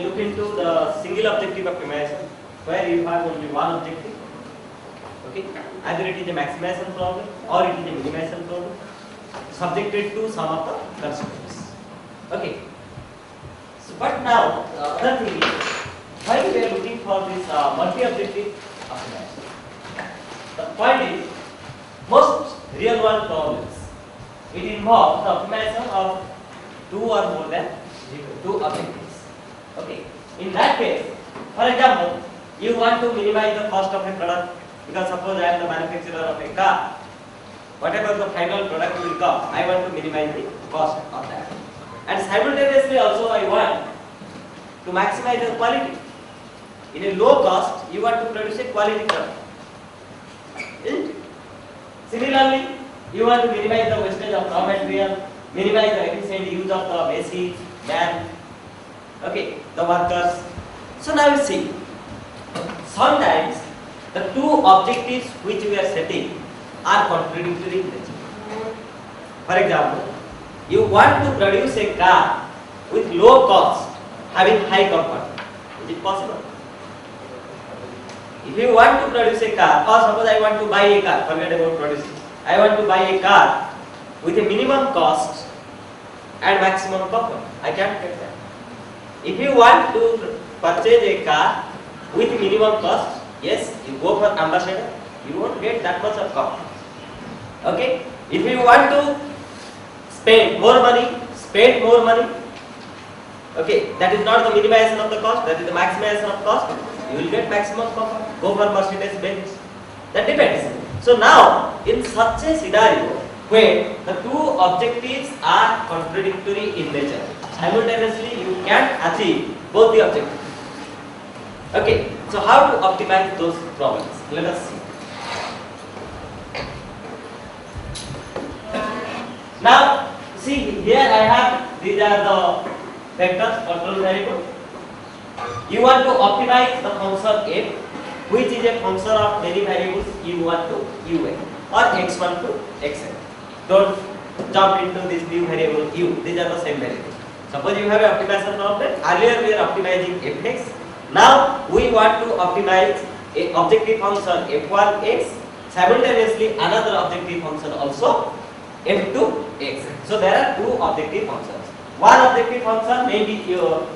look into the single objective optimization, where you have only one objective. Okay, either it is a maximization problem or it is a minimization problem, subjected to some of the constraints. Okay. So, but now the other thing is, why we are looking for this multi-objective optimization? The point is, most real-world problems, it involves the optimization of two or more than two objectives. Okay. In that case, for example, you want to minimize the cost of a product, because suppose I am the manufacturer of a car. Whatever the final product will come, I want to minimize the cost of that. And simultaneously also I want to maximize the quality. In a low cost, you want to produce a quality product. Isn't it? Similarly, you want to minimize the wastage of raw material, minimize the efficient use of the machine, man, okay, the workers. So now you see, sometimes the two objectives which we are setting are contradictory in nature. For example, you want to produce a car with low cost, having high comfort. Is it possible? If you want to produce a car, or suppose I want to buy a car, forget about producing. I want to buy a car with a minimum cost and maximum comfort. I can't get that. If you want to purchase a car with minimum cost, yes, you go for ambassador, you won't get that much of comfort. Okay? If you want to spend more money, spend more money. Okay, that is not the minimization of the cost, that is the maximization of cost. You will get maximum comfort. Go for Mercedes Benz. That depends. So now, in such a scenario where the two objectives are contradictory in nature, simultaneously you can't achieve both the objectives. Okay, so how to optimize those problems? Let us see. Now, see here I have, these are the vectors, control variable. You want to optimize the function f, which is a function of many variables u1 to un or x1 to xn. Don't jump into this new variable u, these are the same variables. Suppose you have an optimization problem, earlier we are optimizing fx, now we want to optimize a objective function f1x, simultaneously another objective function also f2x. So there are two objective functions. One objective function may be your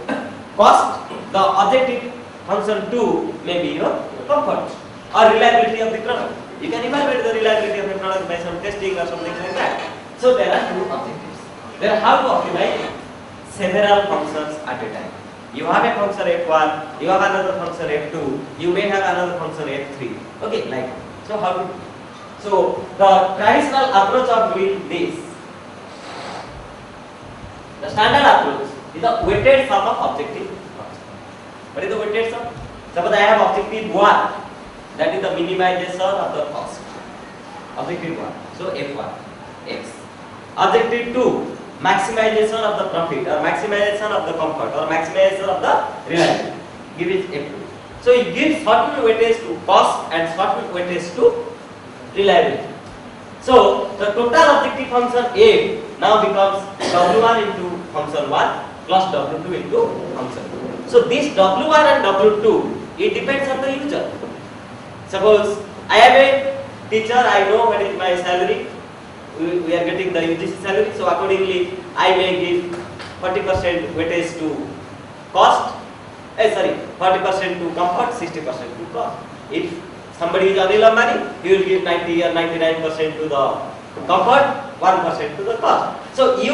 cost, the objective function 2 may be your comfort or reliability of the product. You can evaluate the reliability of the product by some testing or something like that. So there are two objectives. There are how to optimize several functions at a time. You have a function f1, you have another function f2, you may have another function f3. Okay, like so how to do? So the traditional approach of doing this, the standard approach is the weighted sum of objective function. What is the weighted sum? Suppose I have objective 1, that is the minimization of the cost. Objective 1, so f1, x. Objective 2, maximization of the profit or maximization of the comfort or maximization of the reliability. Give it f2. So it gives certain weightage to cost and certain weightage to reliability. So the total objective function f now becomes w1 into function 1 plus w2 into function 2. So this w1 and w2, it depends on the user. Suppose I am a teacher, I know what is my salary, we are getting the UGC salary, so accordingly I may give 40% weightage to cost, 40% to comfort, 60% to cost. If somebody is Anil Ambani, he will give 90 or 99% to the comfort, 1% to the cost. So you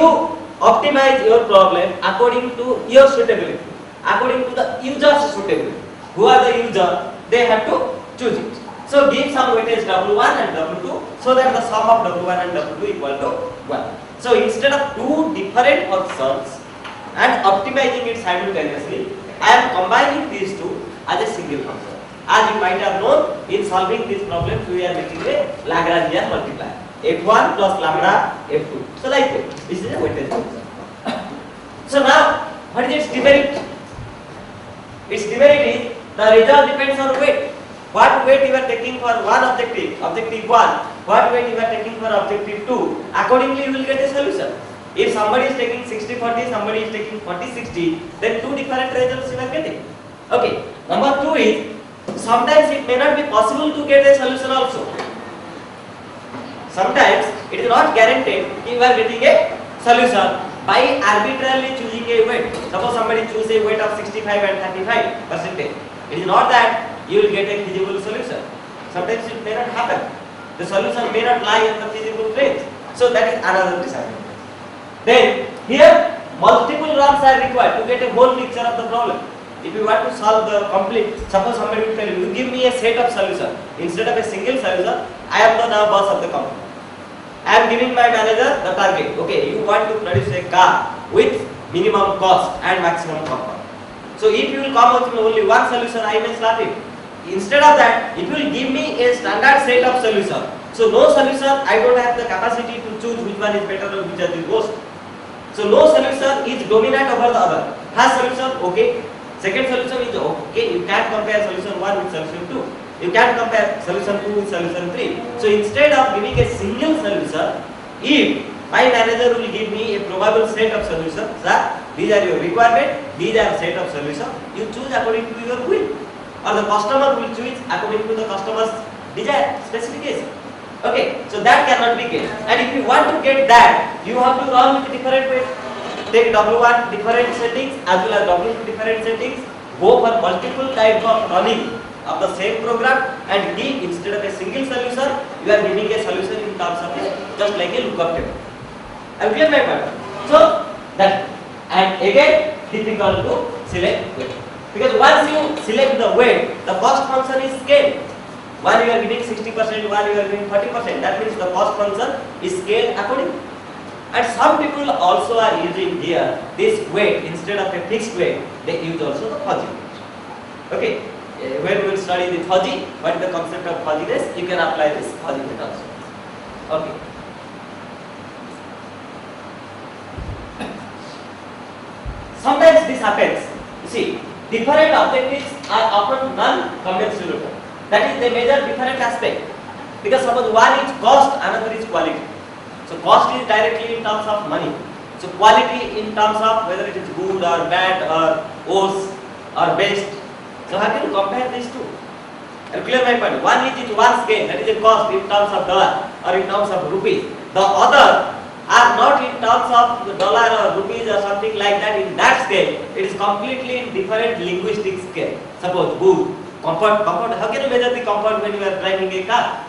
optimize your problem according to your suitability, according to the user's suitability. Who are the user? They have to choose it. So give some weightage W1 and W2 so that the sum of W1 and W2 equal to 1. So instead of two different functions and optimizing it simultaneously, I am combining these two as a single function. As you might have known, in solving these problems we are making a Lagrangian multiplier. f1 plus lambda f2. So like that. This is a weightage function. So now, what is its demerit? Its demerit is the result depends on weight. What weight you are taking for one objective, objective 1, what weight you are taking for objective 2, accordingly you will get a solution. If somebody is taking 60-40, somebody is taking 40-60, then two different results you are getting. Okay. Number two is, sometimes it may not be possible to get a solution also. Sometimes it is not guaranteed you are getting a solution by arbitrarily choosing a weight. Suppose somebody choose a weight of 65 and 35%. It is not that you will get a feasible solution. Sometimes it may not happen. The solution may not lie in the feasible range. So that is another disadvantage. Then here multiple runs are required to get a whole picture of the problem. If you want to solve the complete, suppose somebody will tell you, you give me a set of solution. Instead of a single solution, I am the now boss of the company. I am giving my manager the target. Okay, you want to produce a car with minimum cost and maximum comfort. So if you will come up with only one solution, I may slap it. Instead of that, it will give me a standard set of solution. So no solution, I don't have the capacity to choose which one is better or which is the worst. So no solution is dominant over the other. First solution, okay. Second solution is okay. You can't compare solution 1 with solution 2. You can't compare solution 2 with solution 3. So instead of giving a single solution, if my manager will give me a probable set of solutions, that these are your requirement, these are set of solutions, you choose according to your will. Or the customer will choose according to the customer's desire, specification. Okay, so that cannot be get. And if you want to get that, you have to run with different ways. Take W1 different settings as well as W2 different settings. Go for multiple types of running of the same program and give, instead of a single solution, you are giving a solution in terms of just like a lookup table. I will clear my point. So that, and again difficult to select weight. Because once you select the weight, the cost function is scaled. One you are giving 60%, one you are giving 40%. That means the cost function is scaled accordingly. And some people also are using here this weight instead of a fixed weight. They use also the fuzzy weight. Okay. When we will study the fuzzy, what is the concept of fuzziness? You can apply this fuzzy weight also. Okay. Sometimes this happens. You see, different objectives are often non-commensurable. That is, they measure different aspects. Because suppose one is cost, another is quality. So cost is directly in terms of money. So quality in terms of whether it is good or bad or worse or best. So how can you compare these two? I'll clear my point. One is in one scale, that is a cost in terms of dollar or in terms of rupees. The other are not in terms of the dollar or rupees or something like that. In that scale, it is completely in different linguistic scale. Suppose good, comfort. How can you measure the comfort when you are driving a car?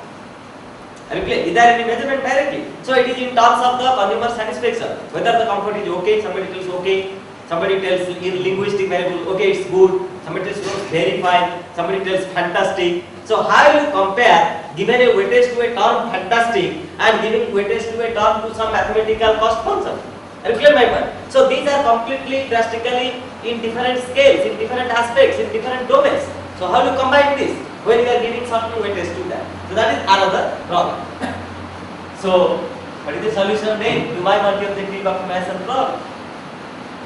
Is there any measurement directly? So it is in terms of the consumer satisfaction. Whether the comfort is okay, somebody tells okay, somebody tells in linguistic variable, okay, it's good, somebody tells very fine, somebody tells fantastic. So how you compare given a weightage to a term fantastic and giving weightage to a term to some mathematical cost function? Are you clear my point? So these are completely drastically in different scales, in different aspects, in different domains. So how do you combine this when you are giving certain weightage to that? So that is another problem. So what is the solution then to my multi-objective optimization problem?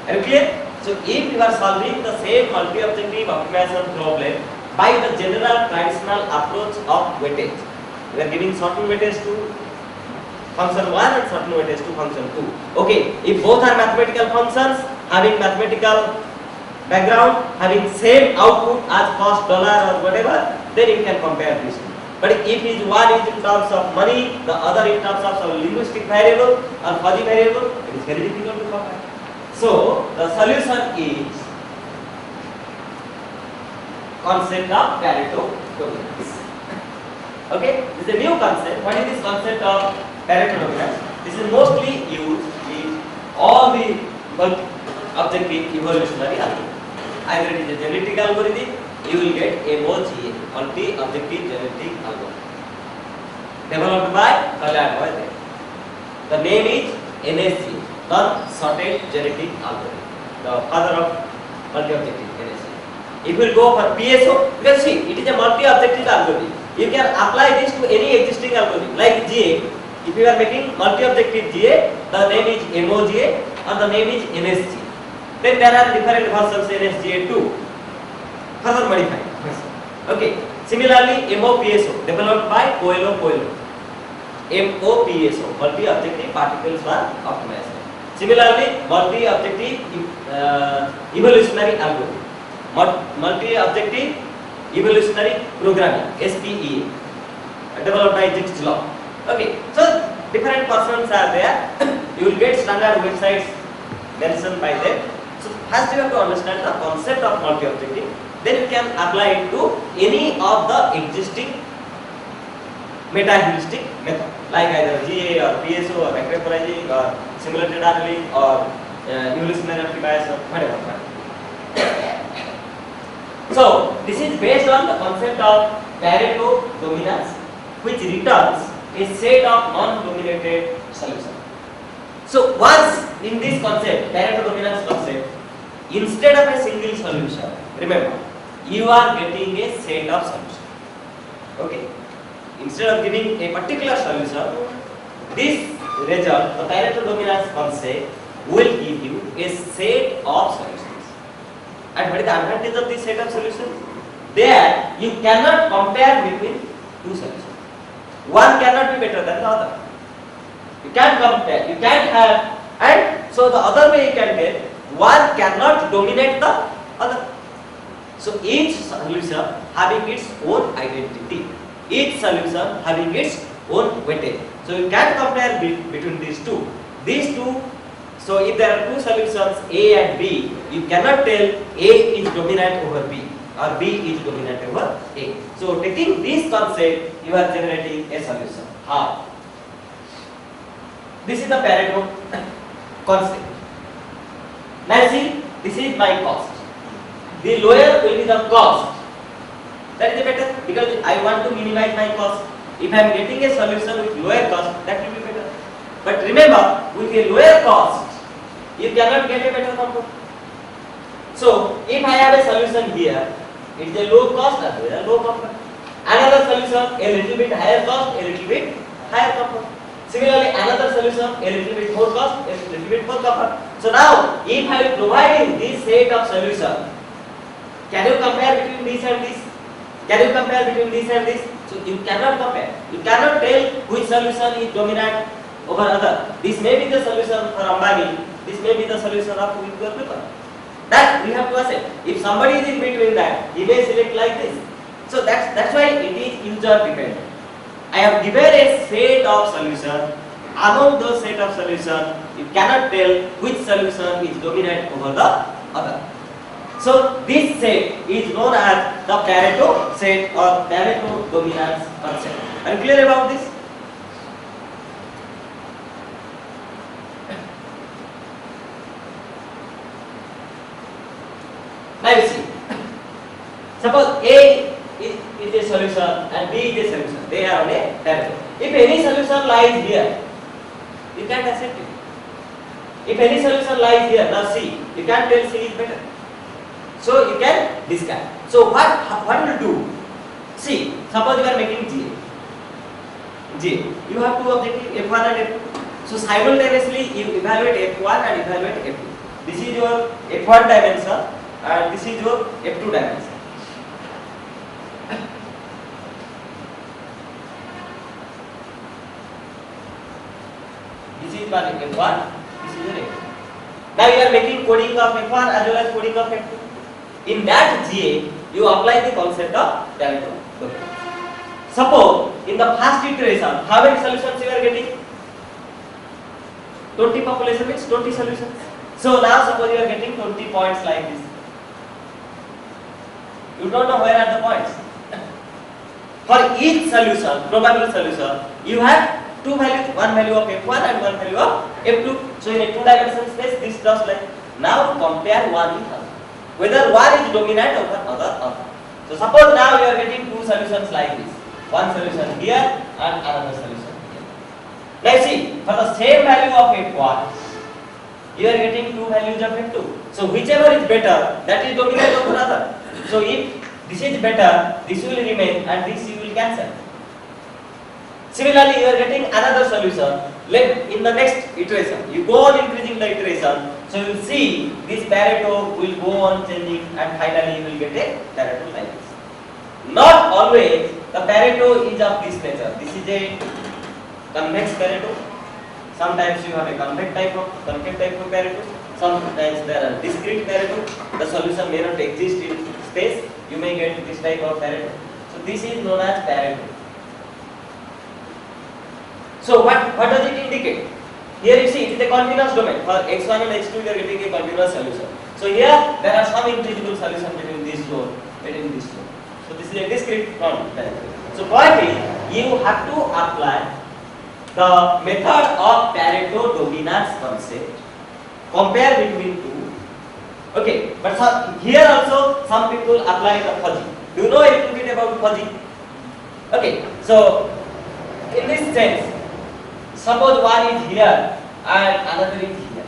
Are you clear? So if you are solving the same multi-objective optimization problem by the general traditional approach of weightage, we are giving certain weightage to function 1 and certain weightage to function 2. Okay, if both are mathematical functions having mathematical background, having same output as cost, dollar or whatever, then you can compare these two. But if one is in terms of money, the other in terms of some linguistic variable or fuzzy variable, it is very difficult to compare. So the solution is concept of Pareto dominance. Okay, this is a new concept. What is this concept of Pareto dominance? This is mostly used in all the objective evolutionary algorithm. Either it is a genetic algorithm, you will get MOGA, multi-objective genetic algorithm, developed by Colliard. The name is NSGA, non-sorted genetic algorithm, the father of multi-objective NSGA. If we will go for PSO, because see, it is a multi-objective algorithm. You can apply this to any existing algorithm, like GA. If you are making multi-objective GA, the name is MOGA and the name is NSGA. Then there are different versions NSGA2, further modified. Okay. Similarly, MOPSO, developed by Coelho. MOPSO, multi-objective particle swarm optimization. Similarly, multi-objective evolutionary algorithm, multi-objective evolutionary programming (SPE), developed by Zix's law. Okay, so different persons are there. You will get standard websites mentioned by them. So first you have to understand the concept of multi-objective. Then you can apply it to any of the existing meta-heuristic method, like either GA or PSO or vector or simulated RLE or evolutionary amplifiers or whatever. So this is based on the concept of Pareto dominance, which returns a set of non-dominated solutions. So once in this concept, Pareto dominance concept, instead of a single solution, remember, you are getting a set of solutions. Okay. Instead of giving a particular solution, this result, the Pareto dominance concept, will give you a set of solutions. And what is the advantage of this set of solutions? There, you cannot compare between two solutions. One cannot be better than the other. You can't compare, you can't have, and so the other way you can get, one cannot dominate the other. So each solution having its own identity. Each solution having its own weightage. So you can't compare between these two. These two, so if there are two solutions A and B, you cannot tell A is dominant over B or B is dominant over A. So taking this concept, you are generating a solution. How? This is the Pareto concept. Now see, this is my cost. The lower will be the cost. That is better because I want to minimize my cost. If I am getting a solution with lower cost, that will be better. But remember, with a lower cost, you cannot get a better comfort. So, if I have a solution here, it is a low cost as well as low comfort. Another solution, a little bit higher cost, a little bit higher comfort. Similarly, another solution, a little bit more cost, a little bit more comfort. So now, if I am providing this set of solutions, can you compare between this and this? Can you compare between this and this? So you cannot compare. You cannot tell which solution is dominant over other. This may be the solution for Ambani. This may be the solution of your people. That we have to accept. If somebody is in between that, he may select like this. So that's why it is user dependent. I have given a set of solutions. Among those set of solutions, you cannot tell which solution is dominant over the other. So this set is known as the Pareto set or Pareto dominance concept. Are you clear about this? Now you see. Suppose A is a solution and B is a solution. They are on a Pareto. If any solution lies here, you can't accept it. If any solution lies here, now C, you can't tell C is better. So you can discard. So what will you do? See, suppose you are making G. You have two objectives F1 and F2. So simultaneously you evaluate F1 and evaluate F2. This is your F1 dimension and this is your F2 dimension. This is your F1, this is your F2. Now you are making coding of F1 as well as coding of F2. In that GA, you apply the concept of Pareto dominance. Suppose in the first iteration, how many solutions you are getting? 20 population means 20 solutions. So now suppose you are getting 20 points like this. You don't know where are the points. For each solution, probable solution, you have two values, one value of F1 and one value of F2. So in a two-dimensional space, this does like. Now compare one with other. Whether one is dominant over other. So suppose now you are getting two solutions like this. One solution here and another solution here. Now see, for the same value of F1, you are getting two values of F2. So whichever is better, that is dominant over other. So if this is better, this will remain and this you will cancel. Similarly, you are getting another solution. In the next iteration, you go on increasing the iteration. So you will see this Pareto will go on changing and finally you will get a Pareto like this. Not always the Pareto is of this nature. This is a convex Pareto. Sometimes you have a concave type of Pareto. Sometimes there are discrete Pareto. The solution may not exist in space. You may get this type of Pareto. So this is known as Pareto. So what does it indicate? Here you see it is a continuous domain. For x1 and x2 you are getting a continuous solution. So here there are some invisible solution between this zone, So this is a discrete non-Pareto. So point is, you have to apply the method of Pareto dominance concept. Compare between two. Okay, but here also some people apply the fuzzy. Do you know a little bit about fuzzy? Okay, so in this sense, suppose one is here and another is here.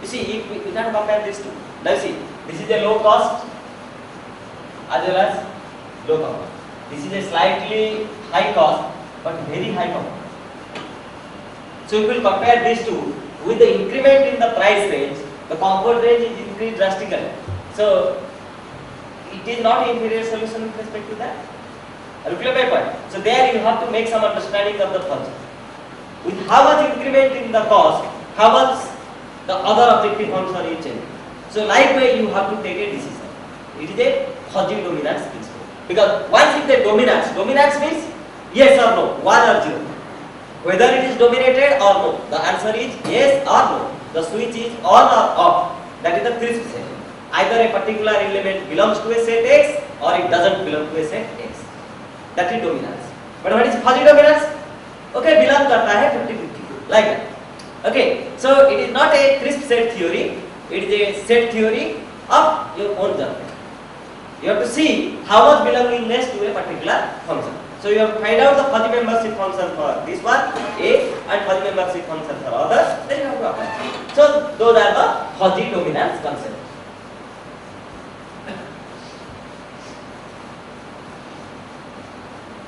You see, if we can compare these two. Now see, this is a low cost as well as low cost. This is a slightly high cost but very high cost. So if we will compare these two, with the increment in the price range, the comfort range is increased drastically. So it is not an inferior solution with respect to that. Clear my point? So there you have to make some understanding of the function. With how much increment in the cost, how much the other objective function is changing. So likewise you have to take a decision. It is a fuzzy dominance principle. Because once it is dominance means yes or no, 1 or 0. Whether it is dominated or no, the answer is yes or no. The switch is on or off. That is the crisp set. Either a particular element belongs to a set X or it doesn't belong to a set X. That is dominance. But what is fuzzy dominance? Okay, belong karta hai 50-50, like that. Okay, so it is not a crisp set theory. It is a set theory of your own judgment. You have to see how much belongingness to a particular function. So you have to find out the fuzzy membership function for this one A and fuzzy membership function for others. Then you have to apply. So those are the fuzzy dominance concepts.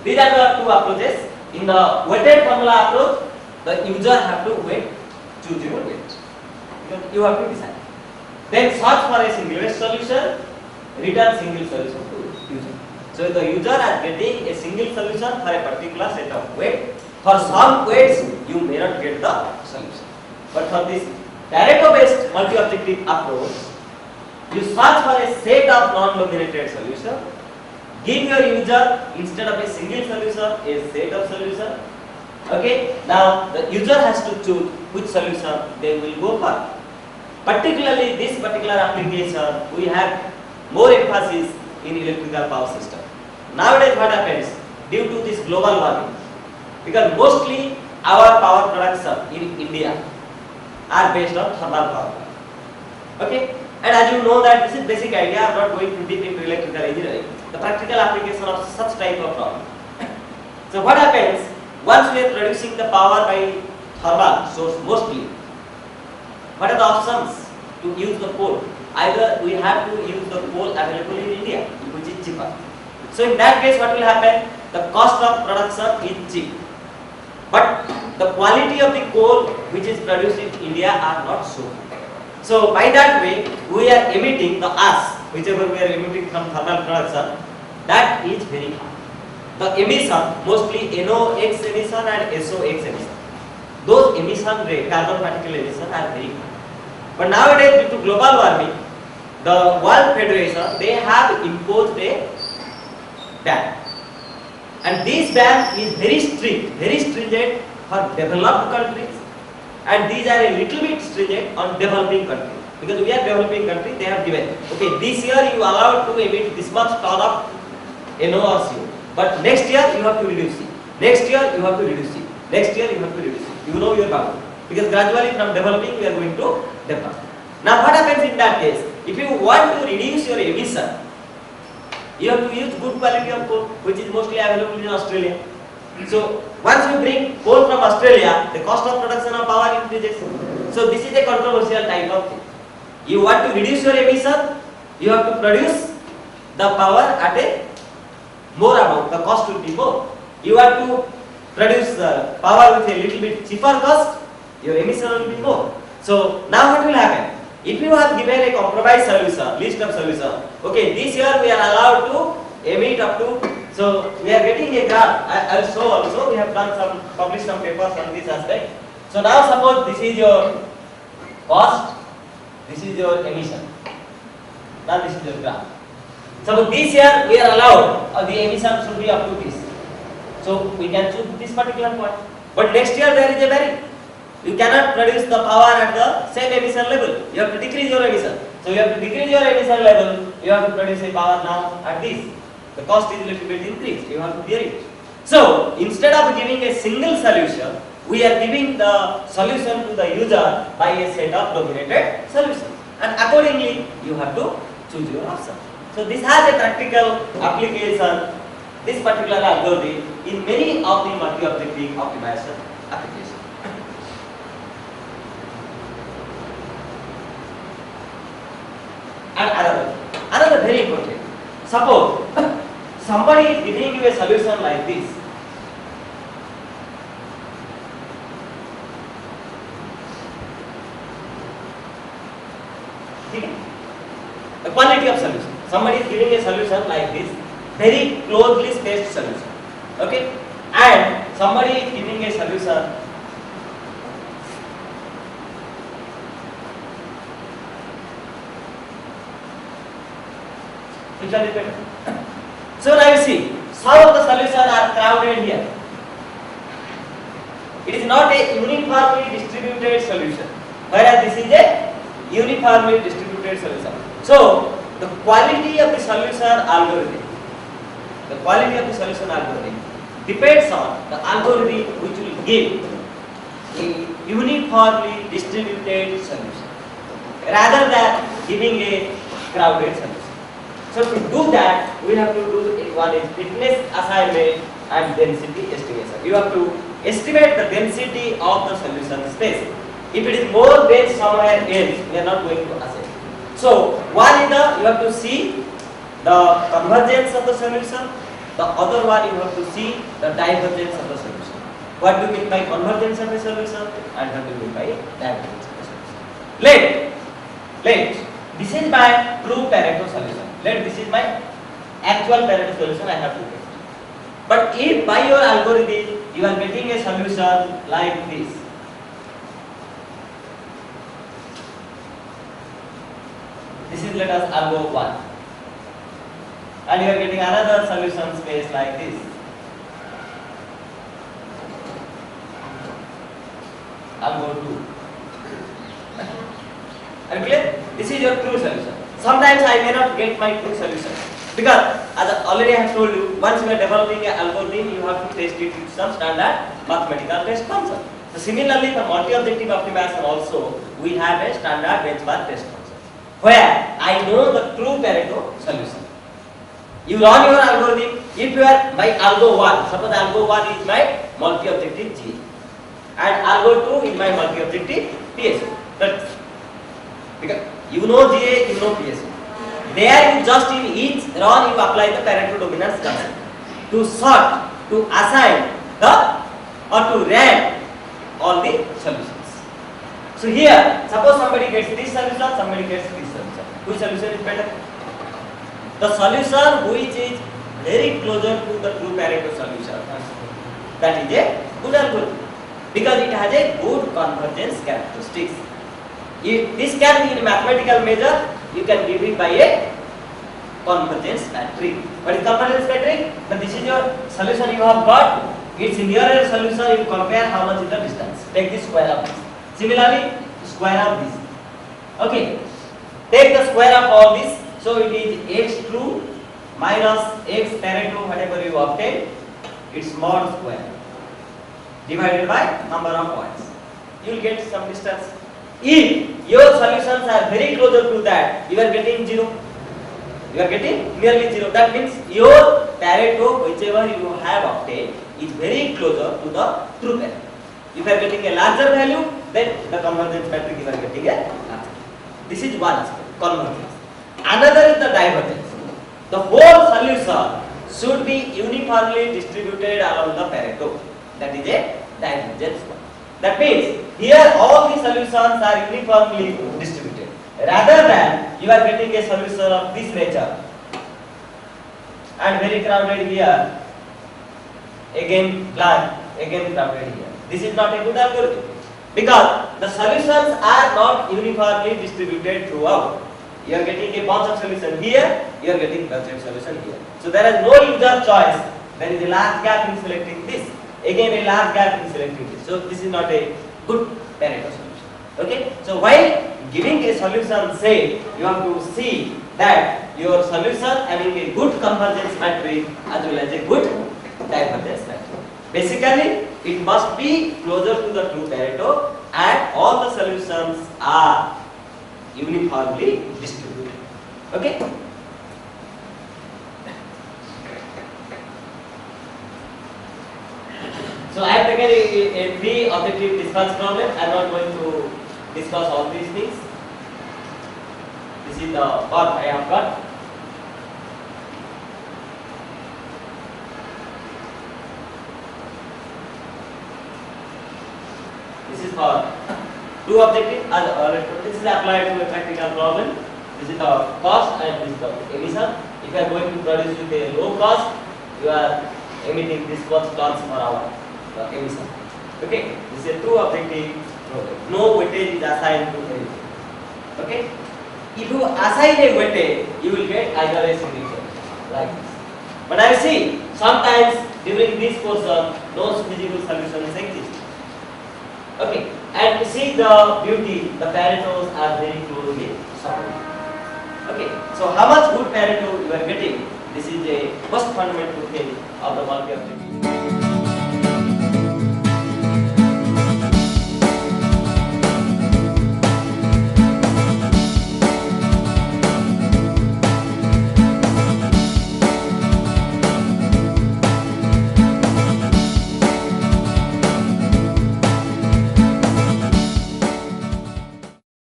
These are the two approaches. In the weighted formula approach, the user have to choose your weight. Because you have to decide. Then search for a single weight solution, return single solution to user. So the user is getting a single solution for a particular set of weight. For some weights, you may not get the solution. But for this Pareto-based multi-objective approach, you search for a set of non-dominated solutions. Give your user, instead of a single solution, a set of solutions. Okay, now the user has to choose which solution they will go for. Particularly this particular application, we have more emphasis in electrical power system. Nowadays what happens, due to this global warming, because mostly our power production in India are based on thermal power. Okay, and as you know that this is basic idea, I am not going too deep into electrical engineering, the practical application of such type of problem. So what happens, once we are producing the power by thermal source mostly, what are the options to use the coal? Either we have to use the coal available in India, which is cheaper. So in that case what will happen? The cost of production is cheap. But the quality of the coal which is produced in India are not so good. So by that way we are emitting the ash, whichever we are emitting from thermal production, that is very high. The emission, mostly NOx emission and SOx emission, those emission rate, carbon particle emission are very high. But nowadays due to global warming, the World Federation, they have imposed a ban. And this ban is very strict, very stringent for developed countries, and these are a little bit stringent on developing countries. Because we are developing country, they have given, okay, this year you allowed to emit this much ton of NO or CO, but next year you have to reduce it. Next year you have to reduce it. Next year you have to reduce it. You know your bound. Because gradually from developing we are going to develop. Now what happens in that case? If you want to reduce your emission, you have to use good quality of coal, which is mostly available in Australia. So once you bring coal from Australia, the cost of production of power increases. So this is a controversial type of thing. You want to reduce your emission, you have to produce the power at a more amount, the cost will be more. You have to produce the power with a little bit cheaper cost, your emission will be more. So now what will happen? If you have given a compromise solution, list of solution, okay, this year we are allowed to emit up to So we are getting a graph. I'll show also. We have done some published some papers on this aspect. So now suppose this is your cost, this is your emission. Now this is your graph. So this year we are allowed the emission should be up to this. So we can choose this particular point. But next year there is a vary. You cannot produce the power at the same emission level. You have to decrease your emission. So you have to decrease your emission level. You have to produce a power now at this. The cost is a little bit increased. You have to bear it. So instead of giving a single solution, we are giving the solution to the user by a set of dominated solutions. And accordingly, you have to choose your option. So this has a practical application, this particular algorithm, in many of the multi-objective optimization applications. And another very important. Suppose somebody is giving you a solution like this. The quality of solution. Somebody is giving a solution like this, very closely spaced solution. Okay? And somebody is giving a solution which one is better? So now you see, some of the solutions are crowded here. It is not a uniformly distributed solution, whereas this is a uniformly distributed solution. So the quality of the solution algorithm, depends on the algorithm which will give a uniformly distributed solution rather than giving a crowded solution. So to do that, we have to do one is fitness assignment and density estimation. You have to estimate the density of the solution space. If it is more dense somewhere else, we are not going to assess. So one is you have to see the convergence of the solution. The other one you have to see the divergence of the solution. What do you mean by convergence of a solution and what do you mean by divergence of a solution? Let this is my true Pareto solution. Let this is my actual Pareto solution I have to get. But if by your algorithm you are getting a solution like this, this is let us algo 1, and you are getting another solution space like this. Algo 2. Are you clear? This is your true solution. Sometimes I may not get my true solution because, as I already have told you, once you are developing an algorithm, you have to test it with some standard mathematical test function. So similarly, for multi-objective optimization also, we have a standard benchmark test function where I know the true Pareto solution. You run your algorithm. If you are by algo 1, suppose algo 1 is my multi-objective G, and algo 2 is my multi-objective PSO. That's because you know GA, you know PSO. There you just in each run you apply the Pareto dominance concept to sort, to assign the or to rank all the solutions. So here, suppose somebody gets this solution, somebody gets this solution. Which solution is better? The solution which is very closer to the true Pareto solution, that is a good algorithm because it has a good convergence characteristics. If this can be in mathematical measure, you can give it by a convergence matrix. What is convergence matrix? But this is your solution you have got. Its nearer solution you compare how much is the distance. Take the square of this. Similarly, square of this. Okay. Take the square of all this. So it is x true minus x Pareto whatever you obtain. Its mod square divided by number of points. You will get some distance. If your solutions are very closer to that, you are getting 0. You are getting nearly 0. That means your Pareto, whichever you have obtained, is very closer to the true Pareto. If you are getting a larger value, then the convergence matrix you are getting a larger. This is one aspect, convergence. Another is the divergence. The whole solution should be uniformly distributed along the Pareto. That is a divergence one. That means here all the solutions are uniformly distributed rather than you are getting a solution of this nature. and very crowded here. Again blank, again crowded here. This is not a good algorithm because the solutions are not uniformly distributed throughout. You are getting a bunch of solution here, you are getting bunch of solution here. So there is no user choice. There is a large gap in selecting this. Again a large gap in selecting this. So this is not a good Pareto solution. Okay? So while giving a solution set, you have to see that your solution having a good convergence matrix as well as a good divergence matrix. Basically, it must be closer to the true Pareto and all the solutions are uniformly distributed. Okay? So I have taken a three objective discuss problem. I am not going to discuss all these things. This is the what I have got. This is for two objectives. This is applied to a practical problem. This is the cost and this is the emission. If you are going to produce with a low cost, you are emitting this much tons per hour emission. Okay, this is a two objective problem. No weightage is assigned to anything. Okay, if you assign a weightage, you will get either a signature like this. But I see sometimes during this portion, no feasible solutions exist. Okay, and to see the beauty, the Paretos are very closely supported. Okay, so how much good Pareto you are getting? This is a most fundamental thing of the multi-objective.